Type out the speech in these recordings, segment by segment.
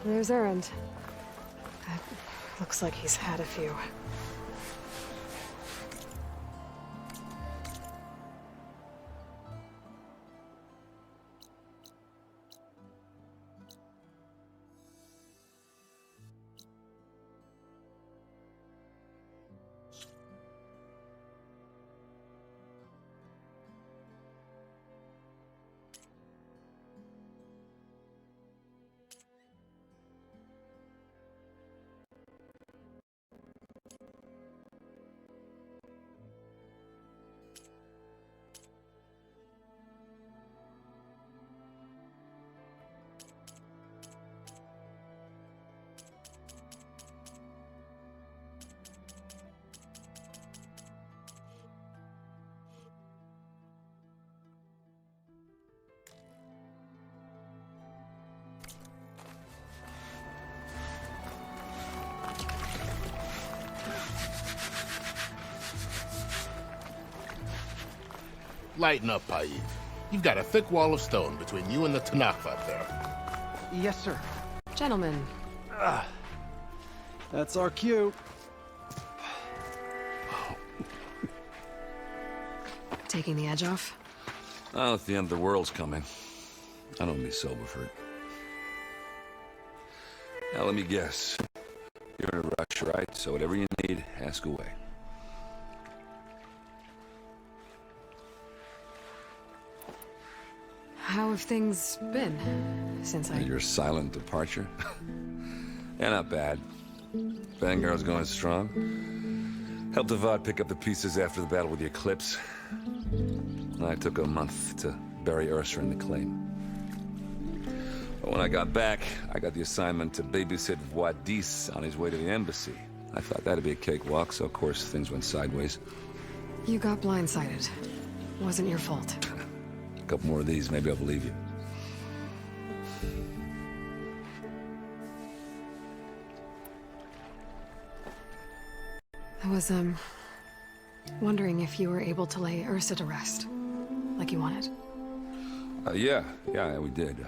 There's Erend. Looks like he's had a few. Lighten up, Paid. You've got a thick wall of stone between you and the Tanakh up there. Yes, sir. Gentlemen. That's our cue. Taking the edge off? Oh, if the end of the world's coming, I don't be sober for it. Now, let me guess. You're in a rush, right? So whatever you need, ask away. How have things been since Your silent departure? Yeah, not bad. Vanguard's going strong. Helped Avad pick up the pieces after the battle with the Eclipse. I took a month to bury Ursa in the claim. But when I got back, I got the assignment to babysit Wadis on his way to the embassy. I thought that'd be a cakewalk, so of course things went sideways. You got blindsided. Wasn't your fault. A couple more of these, maybe I'll believe you. I was, wondering if you were able to lay Ursa to rest, like you wanted. Yeah, we did.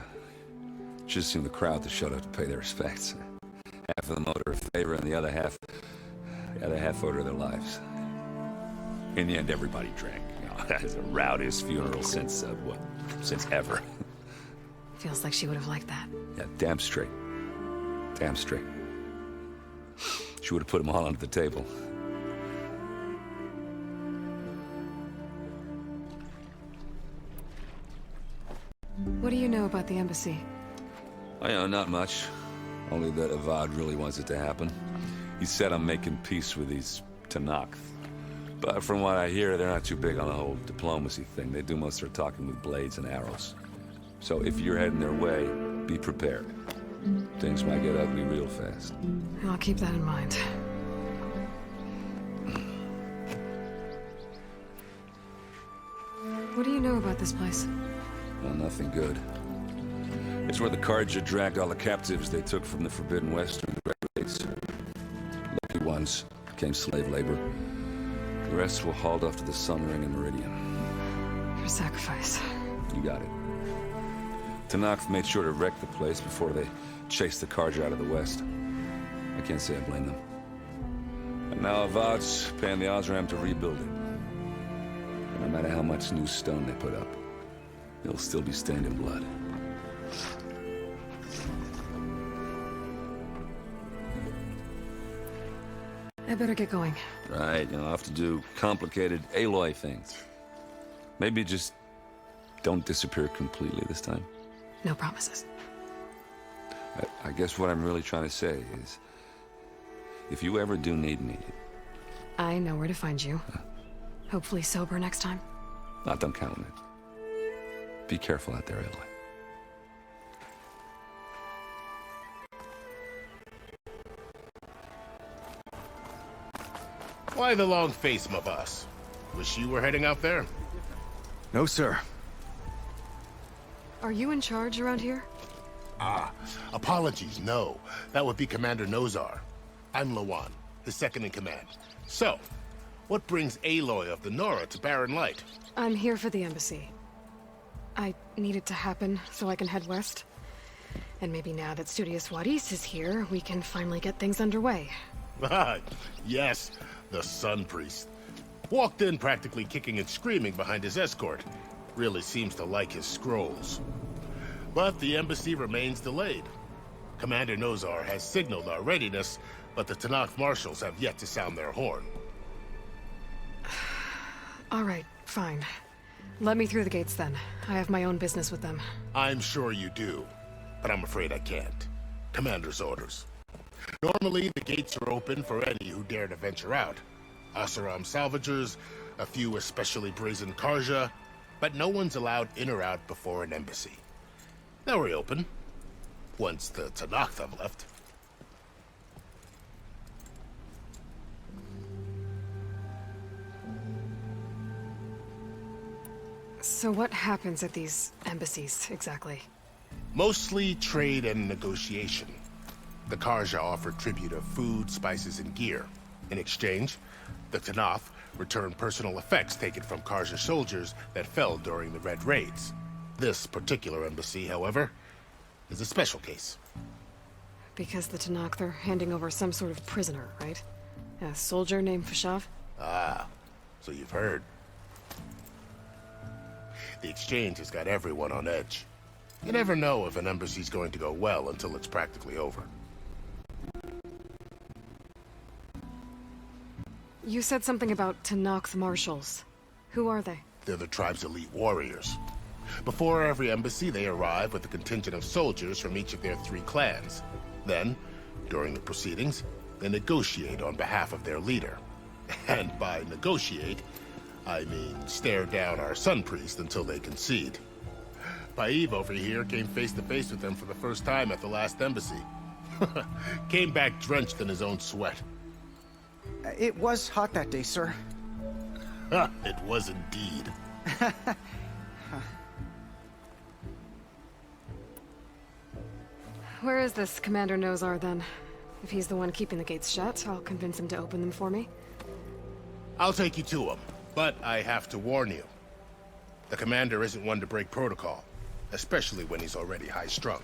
Just seemed the crowd to shut up to pay their respects. Half of them owed her a favor, and the other half owed her their lives. In the end, everybody drank. That is the rowdiest funeral since ever. Feels like she would have liked that. Yeah, damn straight. Damn straight. She would have put them all under the table. What do you know about the embassy? I know not much. Only that Avad really wants it to happen. He said I'm making peace with these Tanakh. But from what I hear, they're not too big on the whole diplomacy thing. They do most of their talking with blades and arrows. So if you're heading their way, be prepared. Things might get ugly real fast. I'll keep that in mind. What do you know about this place? Well, nothing good. It's where the Carja dragged all the captives they took from the Forbidden West during the Great Raids. Lucky ones became slave labor. The rest were hauled off to the Sun Ring and Meridian. For sacrifice. You got it. Tanakh made sure to wreck the place before they chased the Carja out of the West. I can't say I blame them. And now Avad's paying the Osram to rebuild it. And no matter how much new stone they put up, it'll still be stained in blood. I better get going. Right, I'll have to do complicated Aloy things. Maybe just don't disappear completely this time. No promises. I guess what I'm really trying to say is, if you ever do need me... I know where to find you. Hopefully sober next time. Don't count on it. Be careful out there, Aloy. Why the long face, my boss? Wish you were heading out there? No, sir. Are you in charge around here? Apologies, no. That would be Commander Nozar. I'm Lawan, the second in command. So, what brings Aloy of the Nora to Barren Light? I'm here for the embassy. I need it to happen so I can head west. And maybe now that Studious Wadis is here, we can finally get things underway. Yes, the Sun Priest. Walked in practically kicking and screaming behind his escort. Really seems to like his scrolls. But the embassy remains delayed. Commander Nozar has signaled our readiness, but the Tanakh marshals have yet to sound their horn. All right, fine. Let me through the gates then. I have my own business with them. I'm sure you do, but I'm afraid I can't. Commander's orders. Normally, the gates are open for any who dare to venture out. Asaram salvagers, a few especially brazen Karja, but no one's allowed in or out before an embassy. They'll reopen, once the Tanakh have left. So what happens at these embassies, exactly? Mostly trade and negotiation. The Karja offer tribute of food, spices, and gear. In exchange, the Tanakh return personal effects taken from Karja soldiers that fell during the Red Raids. This particular embassy, however, is a special case. Because the Tanakh, they're handing over some sort of prisoner, right? A soldier named Fashav? Ah, so you've heard. The exchange has got everyone on edge. You never know if an embassy's going to go well until it's practically over. You said something about Tanakh's marshals. Who are they? They're the tribe's elite warriors. Before every embassy, they arrive with a contingent of soldiers from each of their 3 clans. Then, during the proceedings, they negotiate on behalf of their leader. And by negotiate, I mean stare down our Sun Priest until they concede. Paiv over here came face to face with them for the first time at the last embassy. Came back drenched in his own sweat. It was hot that day, sir. It was indeed. Where is this Commander Nozar, then? If he's the one keeping the gates shut, I'll convince him to open them for me. I'll take you to him, but I have to warn you. The commander isn't one to break protocol, especially when he's already high-strung.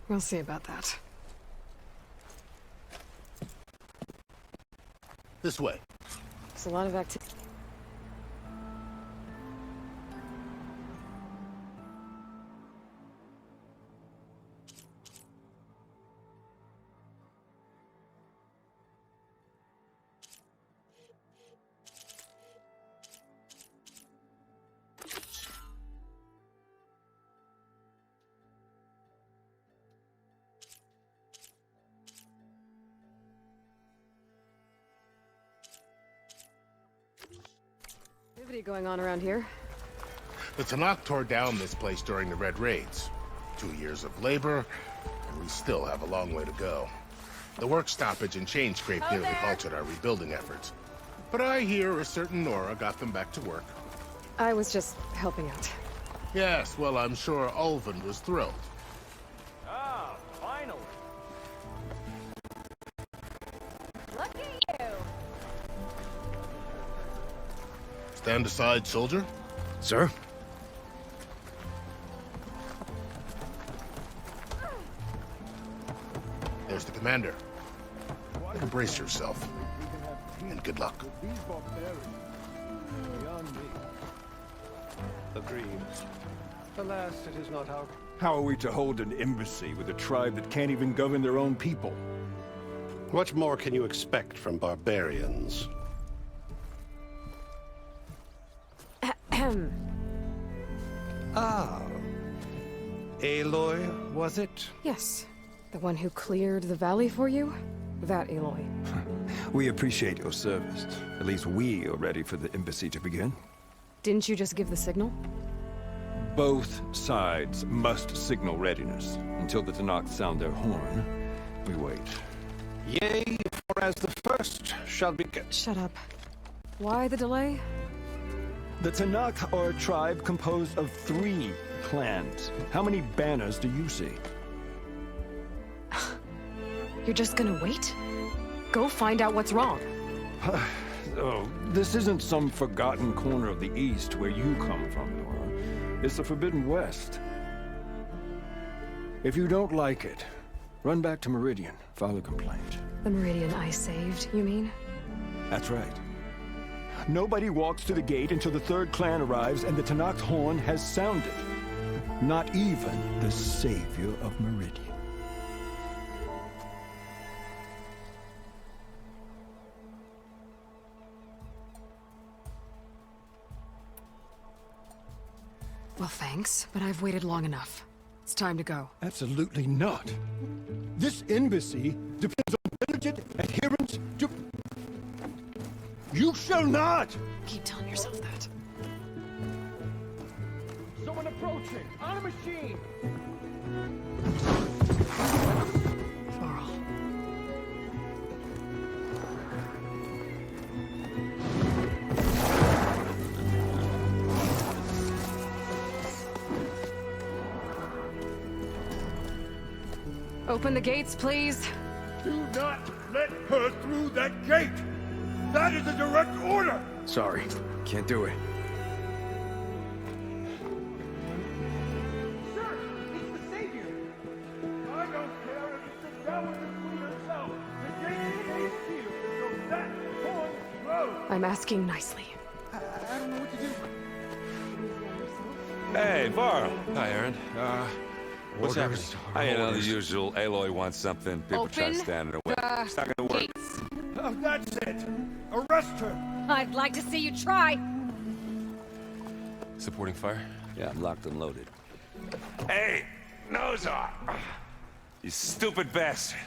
We'll see about that. This way. There's a lot of activity. Going on around here. The Tanakh tore down this place during the Red Raids. 2 years of labor, and we still have a long way to go. The work stoppage and chain scrape nearly halted our rebuilding efforts. But I hear a certain Nora got them back to work. I was just helping out. Yes, well, I'm sure Ulven was thrilled. Ah, finally. Look at you. Stand aside, soldier. Sir? There's the commander. Embrace yourself. And good luck. Agreed. Alas, it is not our... How are we to hold an embassy with a tribe that can't even govern their own people? What more can you expect from barbarians? Ah. Aloy, was it? Yes. The one who cleared the valley for you? That Aloy. We appreciate your service. At least we are ready for the embassy to begin. Didn't you just give the signal? Both sides must signal readiness. Until the Tanakh sound their horn, we wait. Yea, for as the first shall be... Shut up. Why the delay? The Tanakh are a tribe composed of 3 clans. How many banners do you see? You're just gonna wait? Go find out what's wrong. Oh, this isn't some forgotten corner of the East where you come from, Nora. It's the Forbidden West. If you don't like it, run back to Meridian, file a complaint. The Meridian I saved, you mean? That's right. Nobody walks to the gate until the third clan arrives and the Tanakh horn has sounded. Not even the savior of Meridian. Well, thanks, but I've waited long enough. It's time to go. Absolutely not. This embassy depends on diligent adherence to... You shall not! Keep telling yourself that. Someone approaching! On a machine! Varl. Open the gates, please. Do not let her through that gate! That is a direct order! Sorry, can't do it. Sir, it's the Savior! I don't care if it's the devil between herself! The gate stays sealed until that horn blows! I'm asking nicely. I don't know what to do. Hey, Varl. Hi, Aaron. What's happening? You know, the usual. Aloy wants something. People try to Open stand in her way. It's not gonna work. Gates. That's it! Arrest her! I'd like to see you try. Supporting fire? Yeah, I'm locked and loaded. Hey, Nozar! You stupid bastard.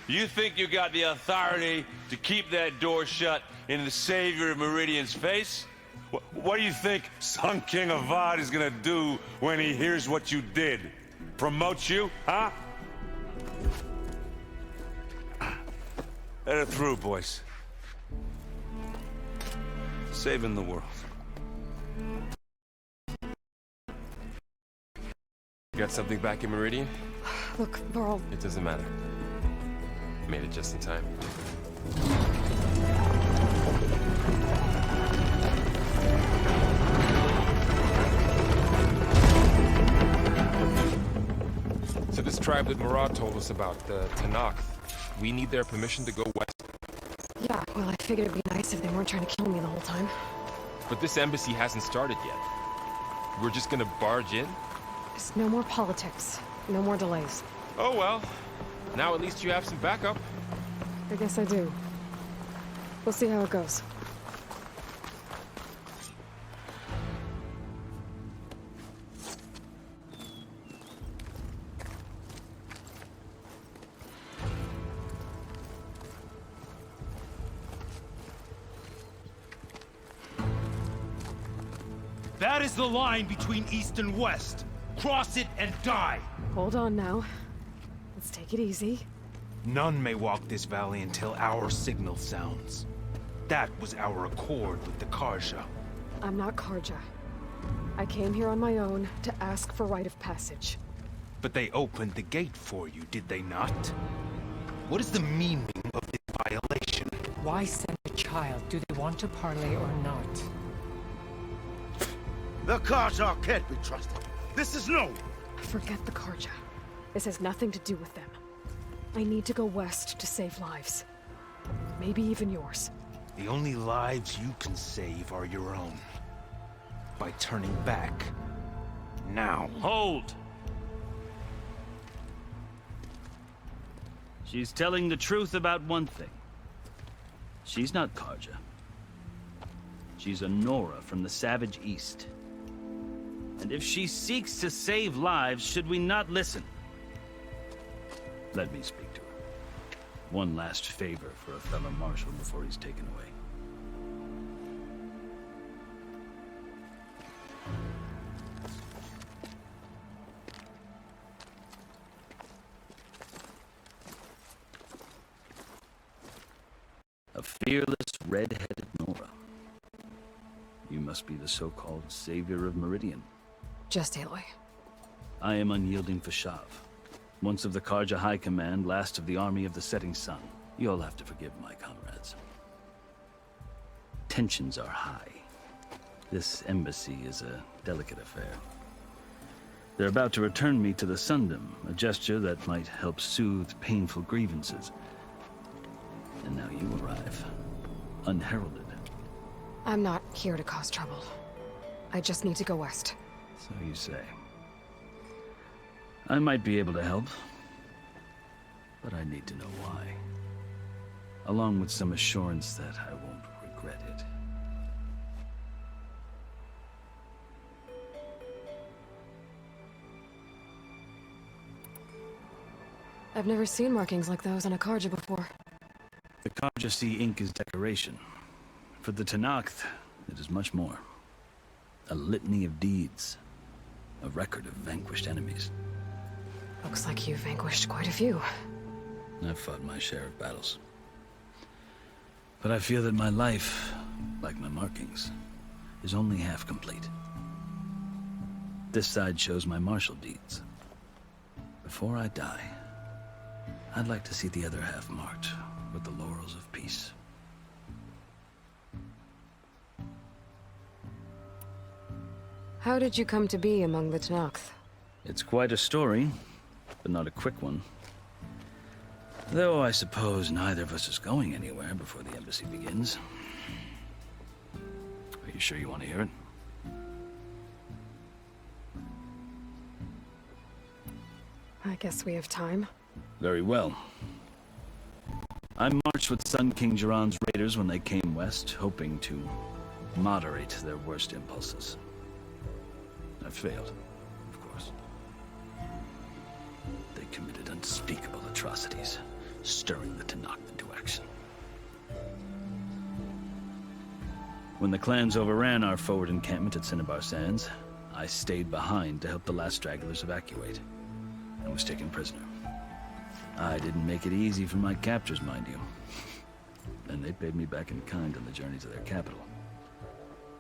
You think you got the authority to keep that door shut in the savior of Meridian's face? What do you think Sun King Avad is gonna do when he hears what you did? Promote you, huh? Let her through, boys. Saving the world. You got something back in Meridian? Look, Varl, It doesn't matter. Made it just in time. So this tribe that Murad told us about, the Tanakh, we need their permission to go west. yeah, well, I figured it'd be nice if they weren't trying to kill me the whole time. But this embassy hasn't started yet. We're just gonna barge in? There's no more politics. No more delays. Oh well. Now at least you have some backup. I guess I do. We'll see how it goes. That is the line between East and West. Cross it and die! Hold on now. Let's take it easy. None may walk this valley until our signal sounds. That was our accord with the Karja. I'm not Karja. I came here on my own to ask for rite of passage. But they opened the gate for you, did they not? What is the meaning of this violation? Why send a child? Do they want to parley or not? The Karja can't be trusted. This is known. Forget the Karja. This has nothing to do with them. I need to go west to save lives. Maybe even yours. The only lives you can save are your own. By turning back. Now. Hold! She's telling the truth about one thing. She's not Karja. She's a Nora from the Savage East. And if she seeks to save lives, should we not listen? Let me speak to her. One last favor for a fellow marshal before he's taken away. A fearless, red-headed Nora. You must be the so-called savior of Meridian. Just Aloy. I am unyielding Fashav. Once of the Karja High Command, last of the army of the setting sun. You'll have to forgive my comrades. Tensions are high. This embassy is a delicate affair. They're about to return me to the Sundom, a gesture that might help soothe painful grievances. And now you arrive, unheralded. I'm not here to cause trouble. I just need to go west. So you say. I might be able to help, but I need to know why. Along with some assurance that I won't regret it. I've never seen markings like those on a Karja before. The Karja see ink as decoration. For the Tenakth, it is much more. A litany of deeds. A record of vanquished enemies. Looks like you've vanquished quite a few. I've fought my share of battles. But I feel that my life, like my markings, is only half complete. This side shows my martial deeds. Before I die, I'd like to see the other half marked with the laurels of peace. How did you come to be among the Tenakth? It's quite a story, but not a quick one. Though I suppose neither of us is going anywhere before the embassy begins. Are you sure you want to hear it? I guess we have time. Very well. I marched with Sun King Jiran's raiders when they came west, hoping to moderate their worst impulses. I failed, of course. They committed unspeakable atrocities, stirring the Tenakth into action. When the clans overran our forward encampment at Cinnabar Sands, I stayed behind to help the last stragglers evacuate, and was taken prisoner. I didn't make it easy for my captors, mind you. And they paid me back in kind on the journey to their capital.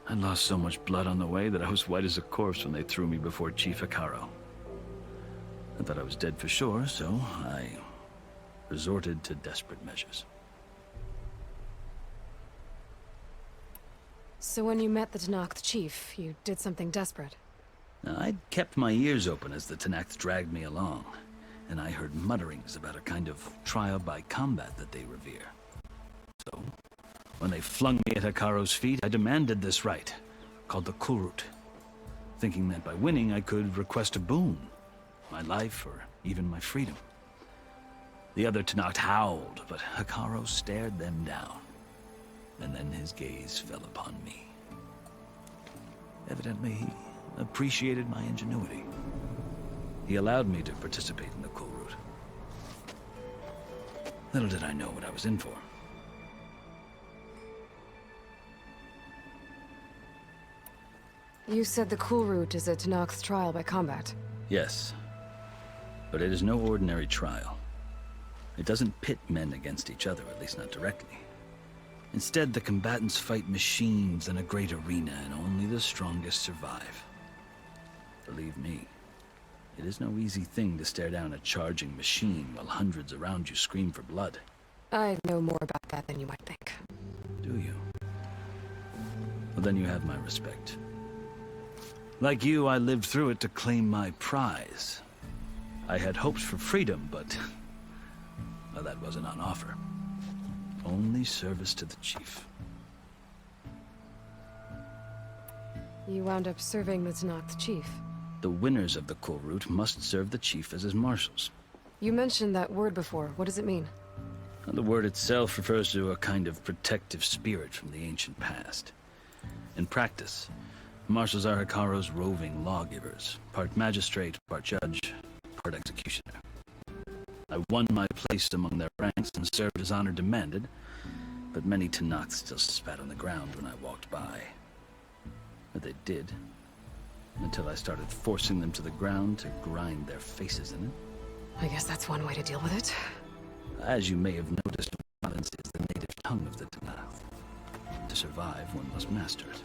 I lost so much blood on the way that I was white as a corpse when they threw me before Chief Hekaro. I thought I was dead for sure, so I resorted to desperate measures. So when you met the Tenakth chief, you did something desperate? I'd kept my ears open as the Tenakth dragged me along, and I heard mutterings about a kind of trial by combat that they revere. So, when they flung me at Hekaro's feet, I demanded this right, called the Kulrut, thinking that by winning I could request a boon, my life or even my freedom. The other Tenakth howled, but Hekaro stared them down, and then his gaze fell upon me. Evidently, he appreciated my ingenuity. He allowed me to participate in the Kulrut. Little did I know what I was in for. You said the Kulrut is a Tenakth's trial by combat. Yes, but it is no ordinary trial. It doesn't pit men against each other, at least not directly. Instead, the combatants fight machines in a great arena, and only the strongest survive. Believe me, it is no easy thing to stare down a charging machine while hundreds around you scream for blood. I know more about that than you might think. Do you? Well, then you have my respect. Like you, I lived through it to claim my prize. I had hoped for freedom, but well, that wasn't on offer. Only service to the chief. You wound up serving the Tenakth chief. The winners of the Kulrut must serve the chief as his marshals. You mentioned that word before. What does it mean? The word itself refers to a kind of protective spirit from the ancient past. In practice, marshals are Hekaro's roving lawgivers, part magistrate, part judge, part executioner. I won my place among their ranks and served as honor demanded, but many Tenakth still spat on the ground when I walked by. But they did, until I started forcing them to the ground to grind their faces in it. I guess that's one way to deal with it. As you may have noticed, violence is the native tongue of the Tenakth. To survive, one must master it.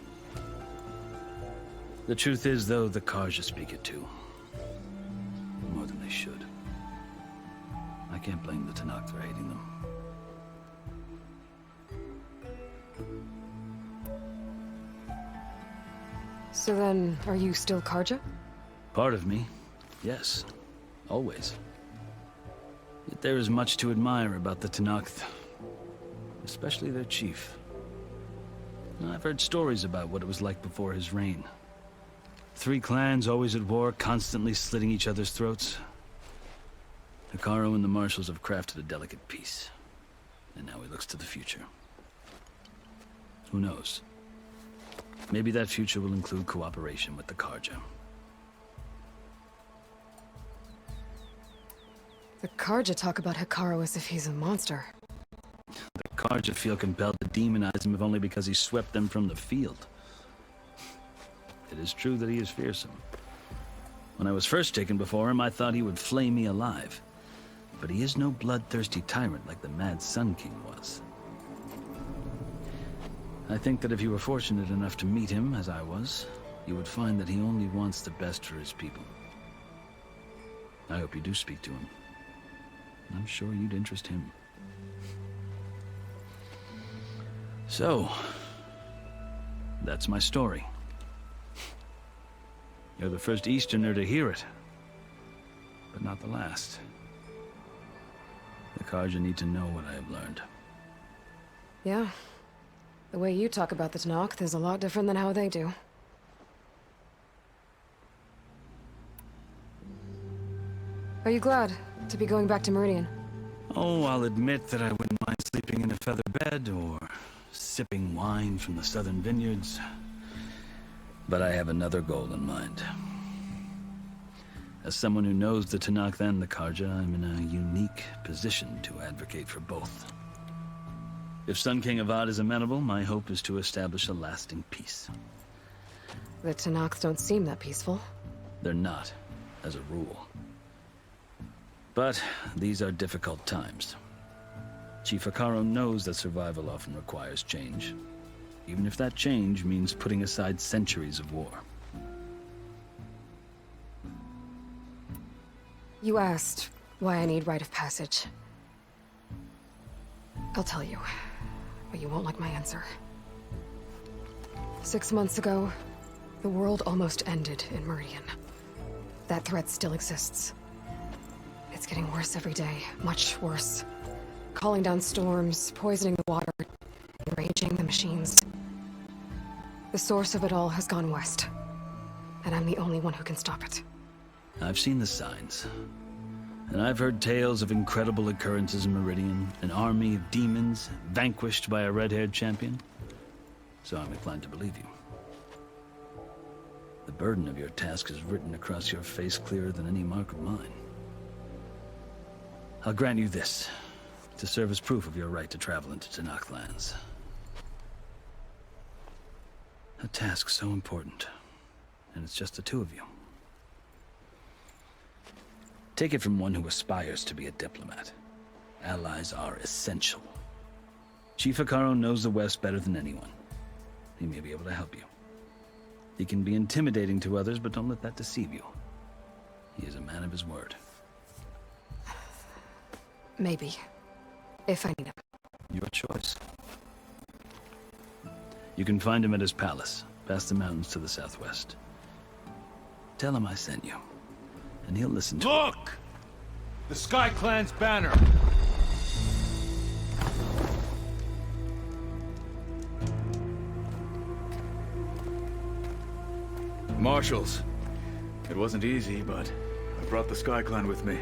The truth is, though, the Karja speak it too. More than they should. I can't blame the Tenakth for hating them. So then, are you still Karja? Part of me, Yes, always. Yet there is much to admire about the Tenakth, especially their chief. I've heard stories about what it was like before his reign. 3 clans always at war, constantly slitting each other's throats. Hekarro and the Marshals have crafted a delicate peace, and now he looks to the future. Who knows? Maybe that future will include cooperation with the Karja. The Karja talk about Hekarro as if he's a monster. The Karja feel compelled to demonize him if only because he swept them from the field. It is true that he is fearsome. When I was first taken before him, I thought he would flay me alive. But he is no bloodthirsty tyrant like the Mad Sun King was. I think that if you were fortunate enough to meet him, as I was, you would find that he only wants the best for his people. I hope you do speak to him. I'm sure you'd interest him. So, that's my story. You're the first Easterner to hear it, but not the last. The Karja need to know what I have learned. Yeah. The way you talk about the Tenakth is a lot different than how they do. Are you glad to be going back to Meridian? Oh, I'll admit that I wouldn't mind sleeping in a feather bed or sipping wine from the southern vineyards. But I have another goal in mind. As someone who knows the Tenakth and the Karja, I'm in a unique position to advocate for both. If Sun King Avad is amenable, my hope is to establish a lasting peace. The Tenakth don't seem that peaceful. They're not, as a rule. But these are difficult times. Chief Hekarro knows that survival often requires change, even if that change means putting aside centuries of war. You asked why I need rite of passage. I'll tell you, but you won't like my answer. 6 months ago, the world almost ended in Meridian. That threat still exists. It's getting worse every day, much worse. Calling down storms, poisoning the water, enraging the machines. The source of it all has gone west, and I'm the only one who can stop it. I've seen the signs, and I've heard tales of incredible occurrences in Meridian, an army of demons vanquished by a red-haired champion. So I'm inclined to believe you. The burden of your task is written across your face clearer than any mark of mine. I'll grant you this, to serve as proof of your right to travel into Tenakth lands. A task so important, and it's just the 2 of you. Take it from one who aspires to be a diplomat. Allies are essential. Chief Hekarro knows the West better than anyone. He may be able to help you. He can be intimidating to others, but don't let that deceive you. He is a man of his word. Maybe. If I need him. Your choice. You can find him at his palace, past the mountains to the southwest. Tell him I sent you, and he'll listen to Look! The Sky Clan's banner! Marshals. It wasn't easy, but I brought the Sky Clan with me.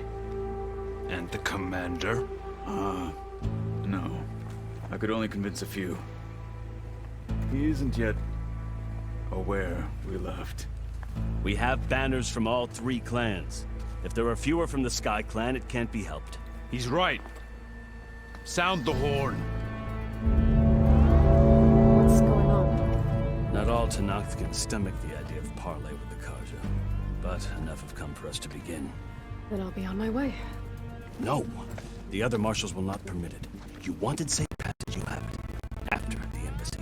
And the commander? No. I could only convince a few. He isn't yet aware we left. We have banners from all 3 clans. If there are fewer from the Sky Clan, it can't be helped. He's right. Sound the horn. What's going on? Not all Tenakth can stomach the idea of parley with the Karja, but enough have come for us to begin. Then I'll be on my way. No. The other marshals will not permit it. You wanted safe passage, you have it. After the embassy.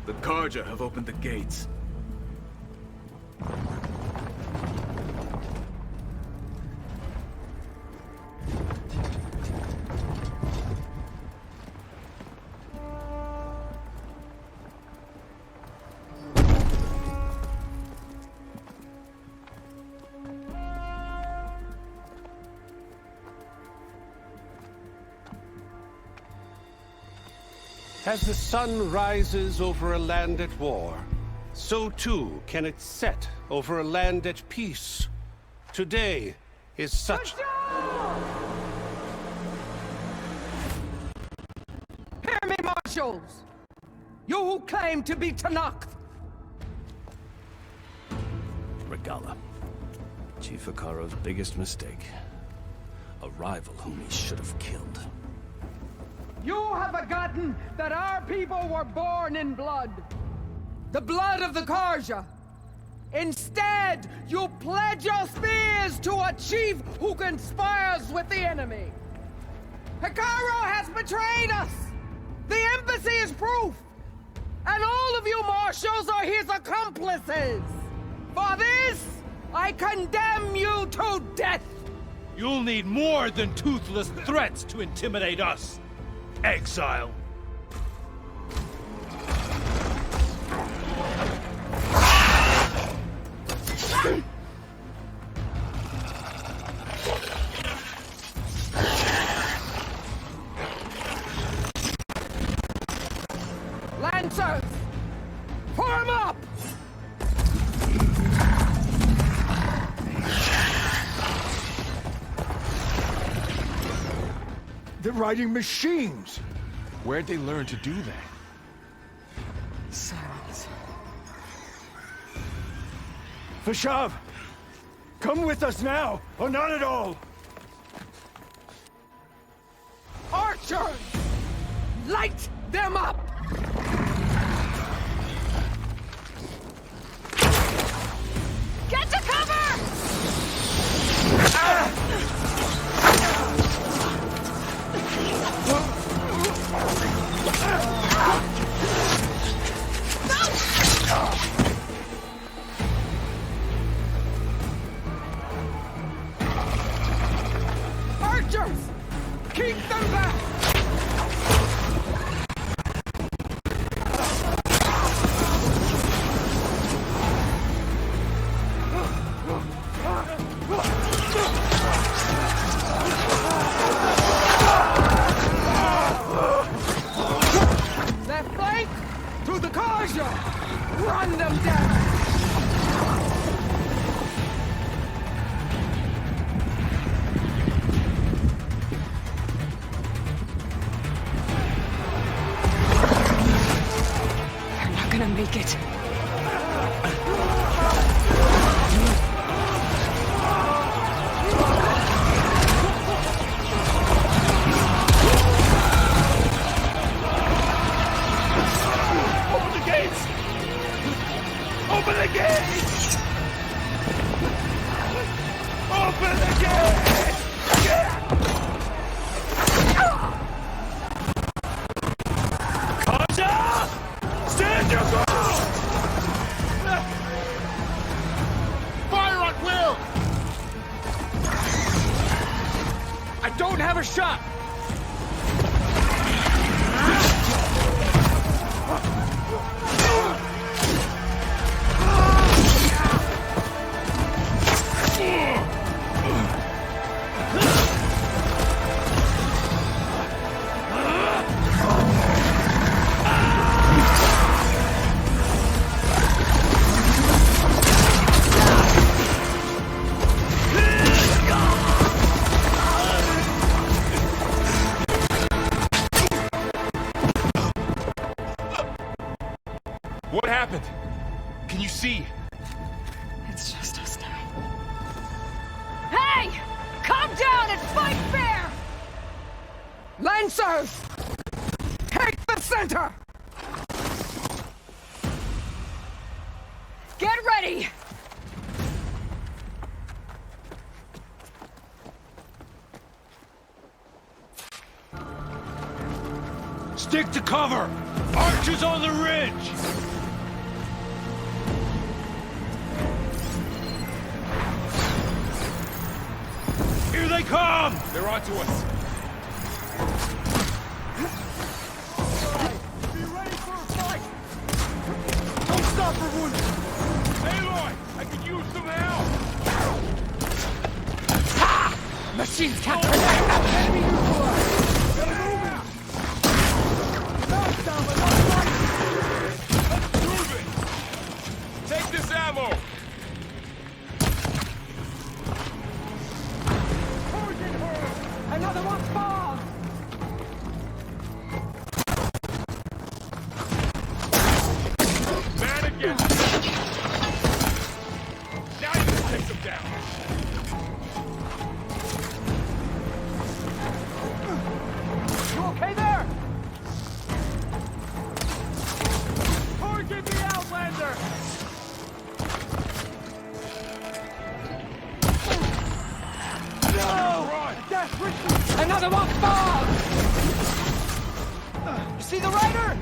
The Karja have opened the gates. As the sun rises over a land at war, so too can it set over a land at peace. Today is such... Hear me, marshals! You who claim to be Tanakh! Regala. Chief Hikaro's biggest mistake. A rival whom he should have killed. You have forgotten that our people were born in blood. The blood of the Karja. Instead, you pledge your spears to a chief who conspires with the enemy. Hikaro has betrayed us! The embassy is proof! And all of you marshals are his accomplices! For this, I condemn you to death! You'll need more than toothless threats to intimidate us. Exile. Lancers! Form up! They're riding machines! Where'd they learn to do that? Silence. Fashav! Come with us now, or not at all! Archers! Light them up! Get to cover! Archers! Keep them back! Left flank! To the Karja! Run them down! They're not gonna make it. Open the gates! Open the gates! Open the gates! Karja! Stand your ground! Fire at will! I don't have a shot! What happened? Can you see? It's just us now. Hey! Calm down and fight fair! Lancers! Take the center! Get ready! Stick to cover! Archers on the ridge! Here they come! They're onto us. Be ready for a fight! Don't stop for wounded! Aloy! I could use some help! Machines captured! Enemy neutralized! Knockdown! ammo! Another one falls! Man again! Now you can take them down! You okay there? Target the Outlander! Another one falls! You see the rider?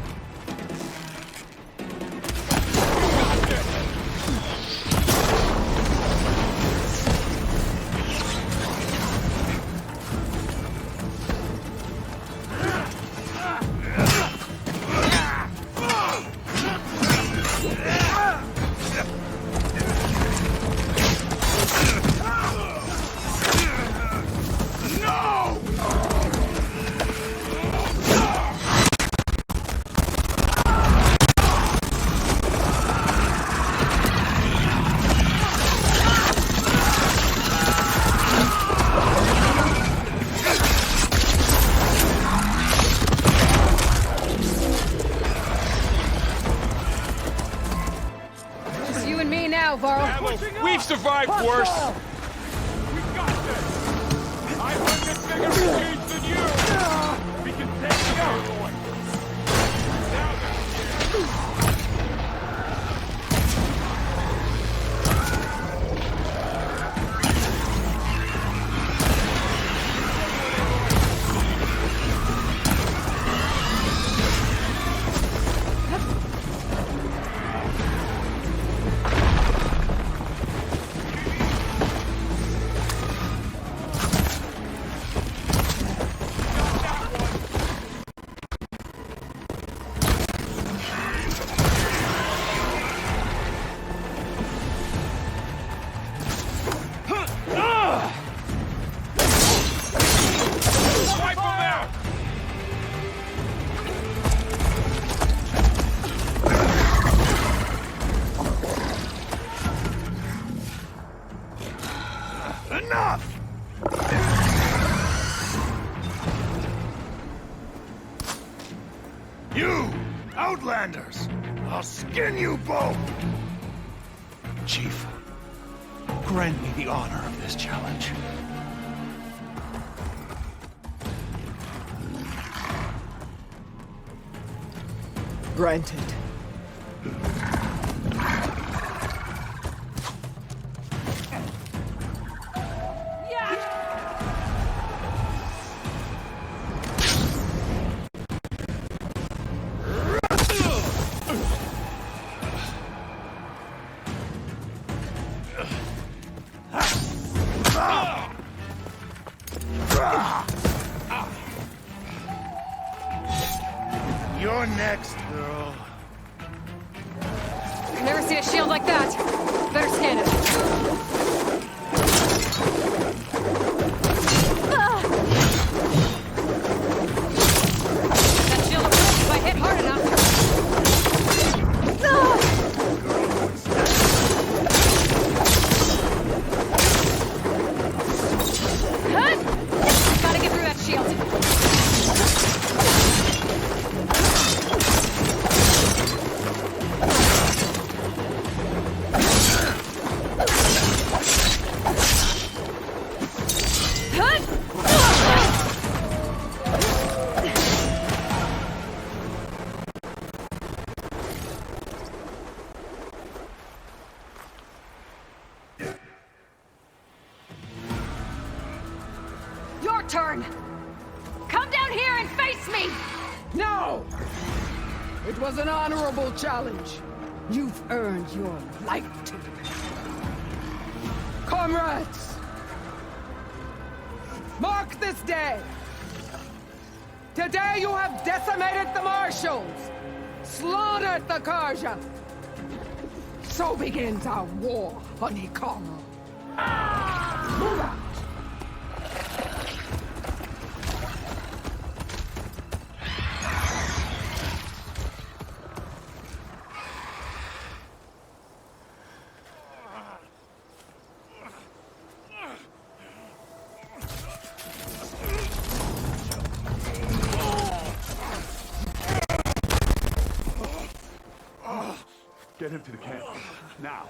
We've survived worse! We got this! I hunt a bigger machines than you! We can take the Aloy! Enough! You, Outlanders! I'll skin you both! Chief, grant me the honor of this challenge. Granted. You're next, girl. I've never seen a shield like that. Better scan it. That shield will break if I hit hard enough. Gotta get through that shield. Your turn! Come down here and face me! No! It was an honorable challenge. You've earned your life. Comrades! Mark this day! Today you have decimated the marshals! Slaughtered the Karja! So begins our war on Hikaru. Move out! Get him to the camp. Now.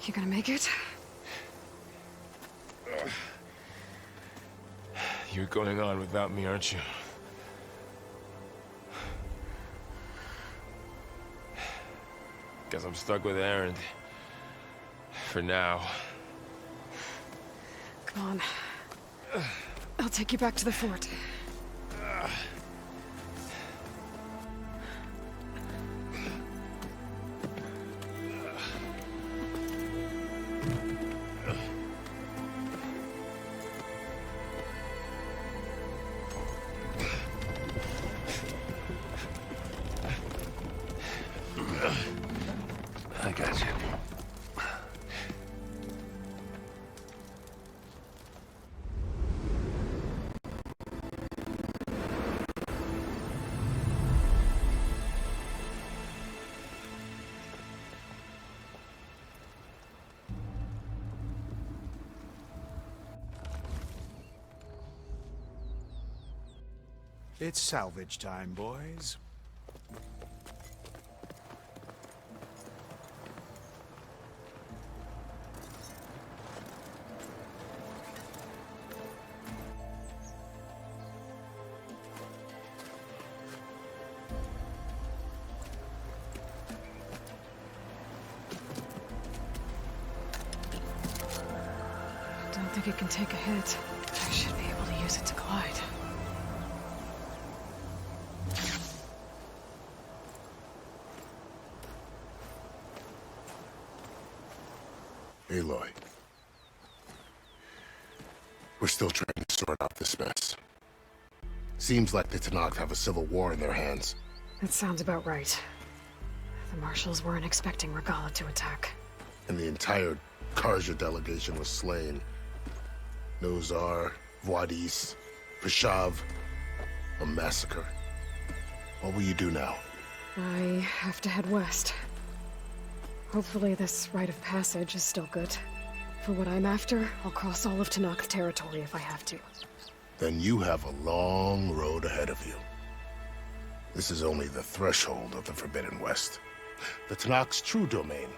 You gonna make it? You're going on without me, aren't you? Guess I'm stuck with Aaron. For now. Come on. I'll take you back to the fort. I got you. It's salvage time, boys. Don't think it can take a hit. I should be able to use it to glide. Aloy. We're still trying to sort out this mess. Seems like the Tenakth have a civil war in their hands. That sounds about right. The marshals weren't expecting Regalla to attack. And the entire Karja delegation was slain. Nozar, Voidis, Peshav. A massacre. What will you do now? I have to head west. Hopefully this rite of passage is still good. For what I'm after, I'll cross all of Tenakth territory if I have to. Then you have a long road ahead of you. This is only the threshold of the Forbidden West. The Tenakth's true domain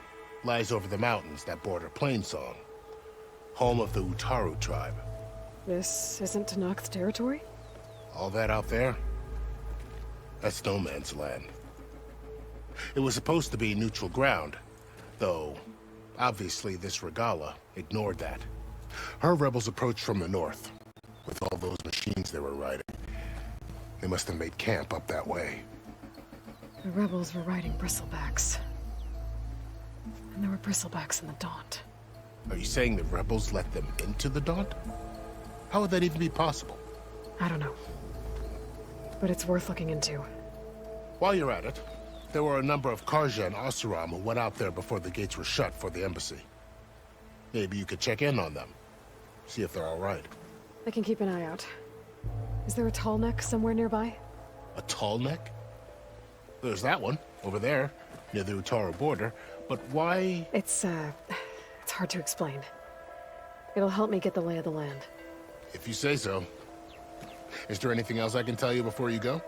lies over the mountains that border Plainsong, home of the Utaru tribe. This isn't Tenakth territory? All that out there? That's no man's land. It was supposed to be neutral ground, though obviously this Regalla ignored that. Her rebels approached from the north, with all those machines they were riding. They must have made camp up that way. The rebels were riding bristlebacks. And there were bristlebacks in the Daunt. Are you saying the rebels let them into the Daunt? How would that even be possible? I don't know. But it's worth looking into. While you're at it, there were a number of Karja and Oseram who went out there before the gates were shut for the embassy. Maybe you could check in on them. See if they're all right. I can keep an eye out. Is there a tall neck somewhere nearby? A tall neck? There's that one, over there, near the Utaru border. But why? It's hard to explain. It'll help me get the lay of the land. If you say so. Is there anything else I can tell you before you go?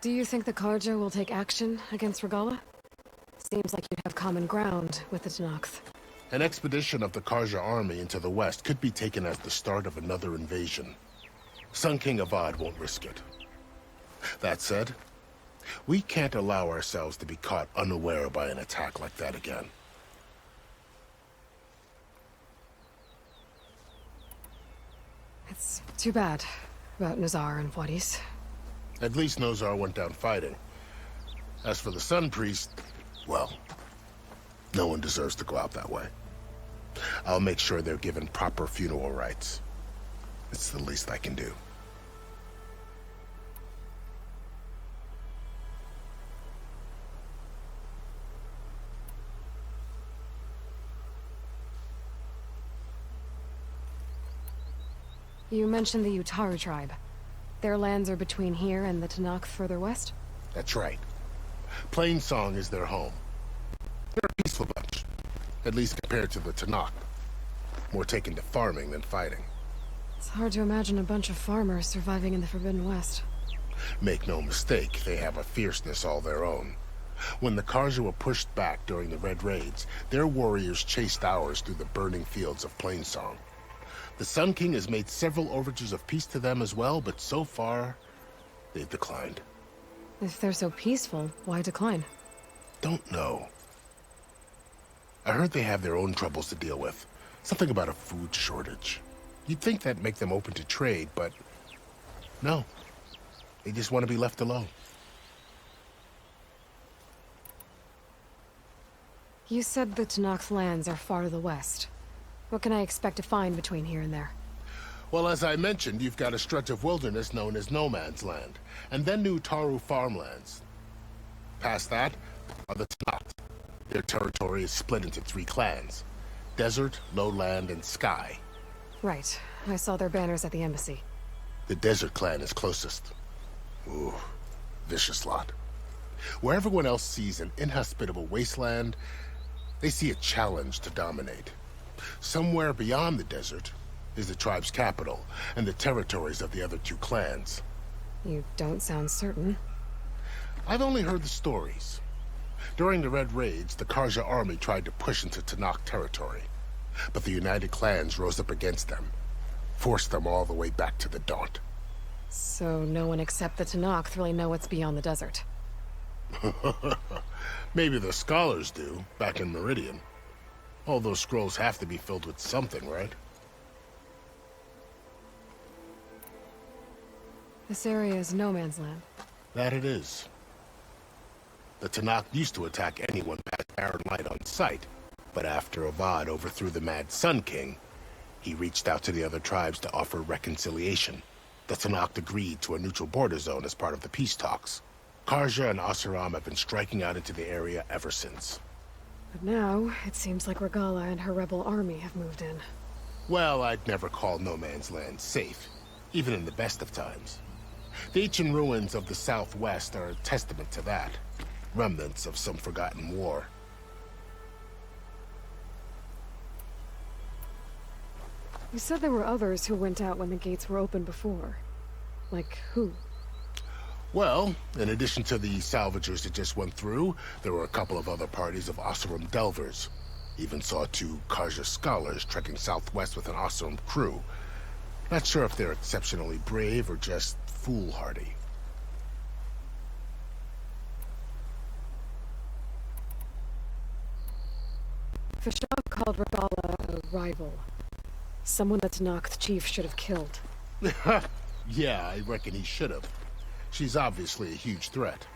Do you think the Karja will take action against Regalla? Seems like you'd have common ground with the Tenakth. An expedition of the Karja army into the west could be taken as the start of another invasion. Sun King Avad won't risk it. That said, we can't allow ourselves to be caught unaware by an attack like that again. It's too bad about Nazar and Voidis. At least Nozar went down fighting. As for the Sun Priest, well, no one deserves to go out that way. I'll make sure they're given proper funeral rites. It's the least I can do. You mentioned the Utaru tribe. Their lands are between here and the Tenakth further west? That's right. Plainsong is their home. They're a peaceful bunch. At least compared to the Tanakh. More taken to farming than fighting. It's hard to imagine a bunch of farmers surviving in the Forbidden West. Make no mistake, they have a fierceness all their own. When the Karja were pushed back during the Red Raids, their warriors chased ours through the burning fields of Plainsong. The Sun King has made several overtures of peace to them as well, but so far, they've declined. If they're so peaceful, why decline? Don't know. I heard they have their own troubles to deal with. Something about a food shortage. You'd think that'd make them open to trade, but no. They just want to be left alone. You said the Tanakh's lands are far to the west. What can I expect to find between here and there? Well, as I mentioned, you've got a stretch of wilderness known as No Man's Land, and then new Taru farmlands. Past that are the Tanakh. Their territory is split into 3 clans: Desert, Lowland, and Sky. Right. I saw their banners at the embassy. The Desert clan is closest. Ooh, vicious lot. Where everyone else sees an inhospitable wasteland, they see a challenge to dominate. Somewhere beyond the desert is the tribe's capital and the territories of the other 2 clans. You don't sound certain. I've only heard the stories. During the Red Raids, the Karja army tried to push into Tanakh territory, but the united clans rose up against them, forced them all the way back to the Daunt. So no one except the Tanakh really know what's beyond the desert. Maybe the scholars do, back in Meridian. All those scrolls have to be filled with something, right? This area is no man's land. That it is. The Tanakh used to attack anyone past Barren Light on sight, but after Avad overthrew the Mad Sun King, he reached out to the other tribes to offer reconciliation. The Tanakh agreed to a neutral border zone as part of the peace talks. Karja and Asuram have been striking out into the area ever since. But now, it seems like Regala and her rebel army have moved in. Well, I'd never call No Man's Land safe, even in the best of times. The ancient ruins of the Southwest are a testament to that. Remnants of some forgotten war. You said there were others who went out when the gates were open before. Like who? Well, in addition to the salvagers that just went through, there were a couple of other parties of Oseram delvers. Even saw 2 Karja scholars trekking southwest with an Oseram crew. Not sure if they're exceptionally brave or just foolhardy. Fashav called Regala a rival. Someone the Tanakh chief should have killed. Yeah, I reckon he should have. She's obviously a huge threat.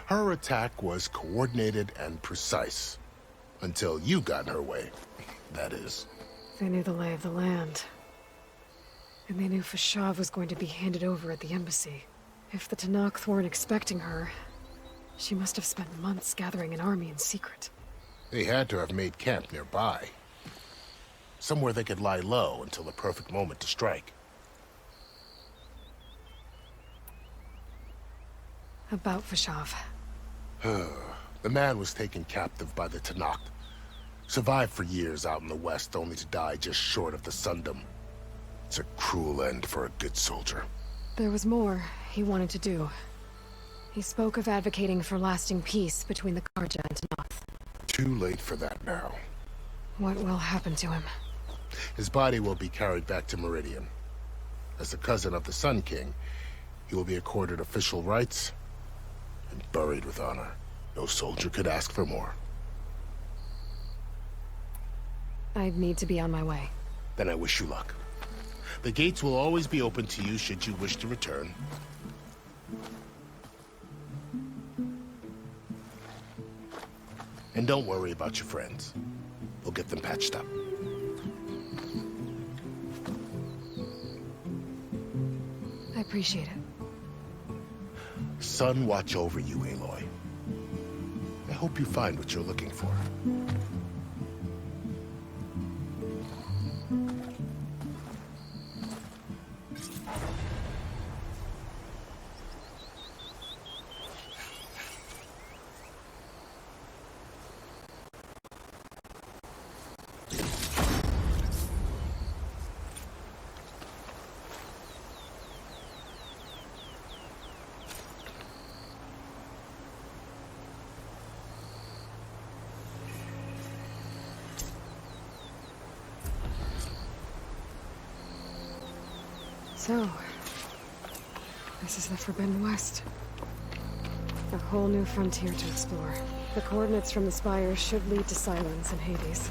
Her attack was coordinated and precise. Until you got in her way, that is. They knew the lay of the land. And they knew Fashav was going to be handed over at the embassy. If the Tanakh weren't expecting her, she must have spent months gathering an army in secret. They had to have made camp nearby. Somewhere they could lie low until the perfect moment to strike. About Fashav. The man was taken captive by the Tanakh. Survived for years out in the west, only to die just short of the Sundom. It's a cruel end for a good soldier. There was more he wanted to do. He spoke of advocating for lasting peace between the Karja and Tanakh. Too late for that now. What will happen to him? His body will be carried back to Meridian. As a cousin of the Sun King, he will be accorded official rights and buried with honor. No soldier could ask for more. I need to be on my way. Then I wish you luck. The gates will always be open to you should you wish to return. And don't worry about your friends. We'll get them patched up. I appreciate it. Sun watch over you, Aloy. I hope you find what you're looking for. So, this is the Forbidden West. A whole new frontier to explore. The coordinates from the spires should lead to Silence and Hades.